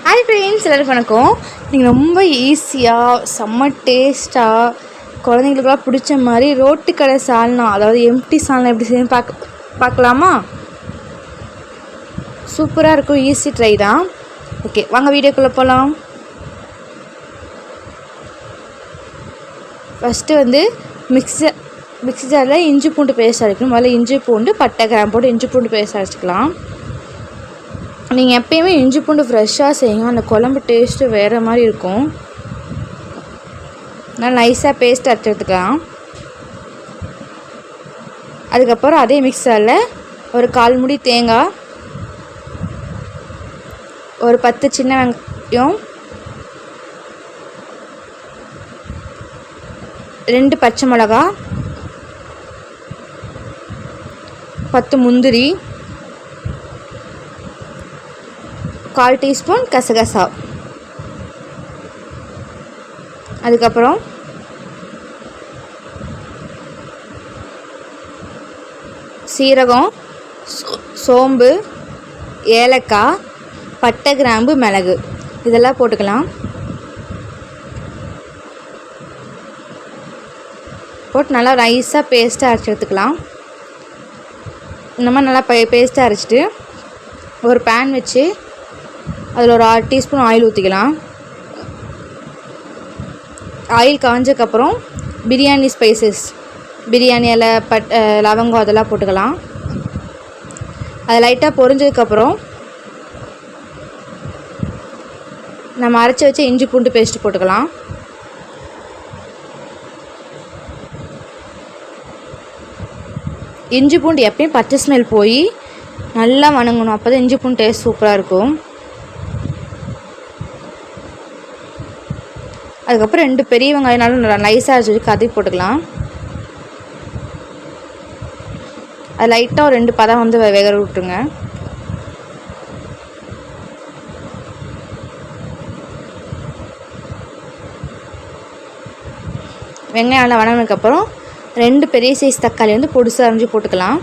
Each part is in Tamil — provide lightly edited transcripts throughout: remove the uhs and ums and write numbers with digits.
ஹாய் ஃப்ரெண்ட்ஸ், எல்லாருக்கும் வணக்கம். நீங்கள் ரொம்ப ஈஸியாக செம்ம டேஸ்ட்டாக குழந்தைங்களுக்குலாம் பிடிச்ச மாதிரி ரோட்டு கடை சால்னா, அதாவது எம்டி சால்னா எப்படி செய்யணும் பார்க்கலாமா? சூப்பராக இருக்கும், ஈஸி ட்ரை தான். ஓகே, வாங்க வீடியோக்குள்ளே போகலாம். ஃபஸ்ட்டு மிக்ஸி ஜாரில் இஞ்சி பூண்டு பேஸ்ட் அரைக்கணும். முதல்ல இஞ்சி பூண்டு, பட்டை, கிராம்பு போட்டு இஞ்சி பூண்டு பேஸ்ட் அரைச்சிக்கலாம். நீங்கள் எப்பயுமே இஞ்சி பூண்டு ஃப்ரெஷ்ஷாக செய்யுங்க, அந்த குழம்பு டேஸ்ட்டு வேறு மாதிரி இருக்கும். நல்லா நைஸாக பேஸ்ட் அரைச்சி எடுத்துக்கலாம். அதுக்கப்புறம் அதே மிக்சரில் ஒரு 1/4 மூடி தேங்காய், ஒரு 10 சின்ன வெங்காயம், 2 பச்சை மிளகா, 10 முந்திரி, 1/4 டீஸ்பூன் கசகசா, அதுக்கப்புறம் சீரகம், சோம்பு, ஏலக்காய், பட்டை, கிராம்பு, மிளகு இதெல்லாம் போட்டுக்கலாம். போட்டு நல்லா நைஸாக பேஸ்ட்டாக அரைச்சி எடுத்துக்கலாம். இந்த மாதிரி நல்லா பேஸ்ட்டாக அரைச்சிட்டு ஒரு பேன் வச்சு அதில் ஒரு 6 டீஸ்பூன் ஆயில் ஊற்றிக்கலாம். ஆயில் காஞ்சக்கப்புறம் பிரியாணி ஸ்பைசஸ், பிரியாணி இலை, லவங்கம் அதெல்லாம் போட்டுக்கலாம். அது லைட்டாக பொரிஞ்சதுக்கப்புறம் நம்ம அரைச்சி வச்ச இஞ்சி பூண்டு பேஸ்ட்டு போட்டுக்கலாம். இஞ்சி பூண்டு எப்பயும் பச்சை ஸ்மெல் போய் நல்லா வணங்கணும், அப்போ தான் இஞ்சி பூண்டு டேஸ்ட் சூப்பராக இருக்கும். அதுக்கப்புறம் 2 பெரிய வெங்காயம்னாலும் நல்லா நைஸாக அரைச்சி கதறி போட்டுக்கலாம். அது லைட்டாக ஒரு 2 பதம் வந்து வேக விட்டுருங்க. வெங்காயம் நல்லா வணங்கினதுக்கப்புறம் 2 பெரிய சைஸ் தக்காளி வந்து பொடிசாக அரைஞ்சி போட்டுக்கலாம்.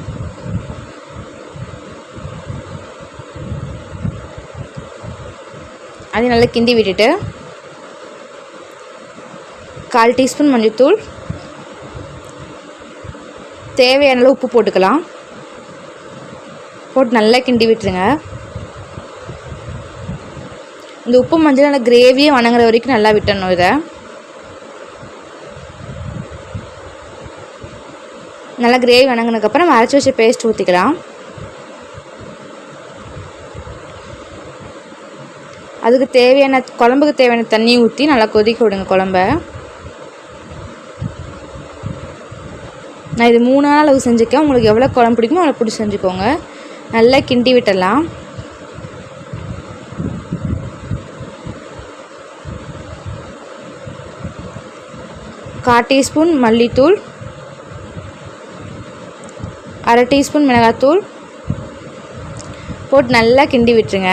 அதையும் நல்லா கிண்டி விட்டுட்டு 1/4 டீஸ்பூன் மஞ்சள்தூள், தேவையான அளவு உப்பு போட்டுக்கலாம். போட்டு நல்லா கிண்டி விட்டுருங்க. இந்த உப்பு மஞ்சள் நல்லா கிரேவியே வணங்குற வரைக்கும் நல்லா விட்டணும். இதை நல்லா கிரேவி வணங்கினதுக்கப்புறம் அரைச்சி வச்ச பேஸ்ட் ஊற்றிக்கலாம். அதுக்கு தேவையான குழம்புக்கு தேவையான தண்ணி ஊற்றி நல்லா கொதிக்க விடுங்க குழம்ப. நான் இது 3 நாள் அளவு செஞ்சுக்கேன். உங்களுக்கு எவ்வளோ குழம்பு பிடிக்குமோ அவ்வளோ பிடிச்சி செஞ்சுக்கோங்க. நல்லா கிண்டி விட்டுடலாம். கால் டீஸ்பூன் மல்லித்தூள், 1/2 டீஸ்பூன் மிளகாத்தூள் போட்டு நல்லா கிண்டி விட்டுருங்க.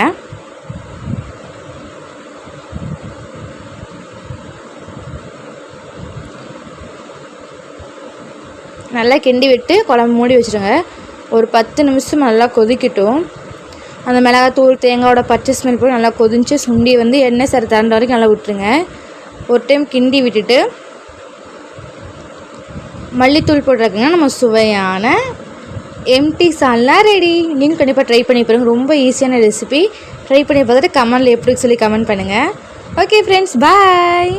நல்லா கிண்டி விட்டு குழம்பு மூடி வச்சுருங்க. ஒரு 10 நிமிஷம் நல்லா கொதிக்கட்டும். அந்த மிளகாத்தூள் தேங்காயோட பச்சை ஸ்மெல் போய் நல்லா கொதிச்சு சுண்டி வந்து எண்ணெய் சரி தரண்ட வரைக்கும் நல்லா விட்டுருங்க. ஒரு டைம் கிண்டி விட்டுட்டு மல்லித்தூள் போட்டுருக்குங்க. நம்ம சுவையான எம்டி சால்னா ரெடி. நீங்கள் கண்டிப்பாக ட்ரை பண்ணி பாருங்கள். ரொம்ப ஈஸியான ரெசிபி. ட்ரை பண்ணி பார்த்துட்டு கமெண்டில் எப்படி சொல்லி கமெண்ட் பண்ணுங்கள். ஓகே ஃப்ரெண்ட்ஸ், பாய்.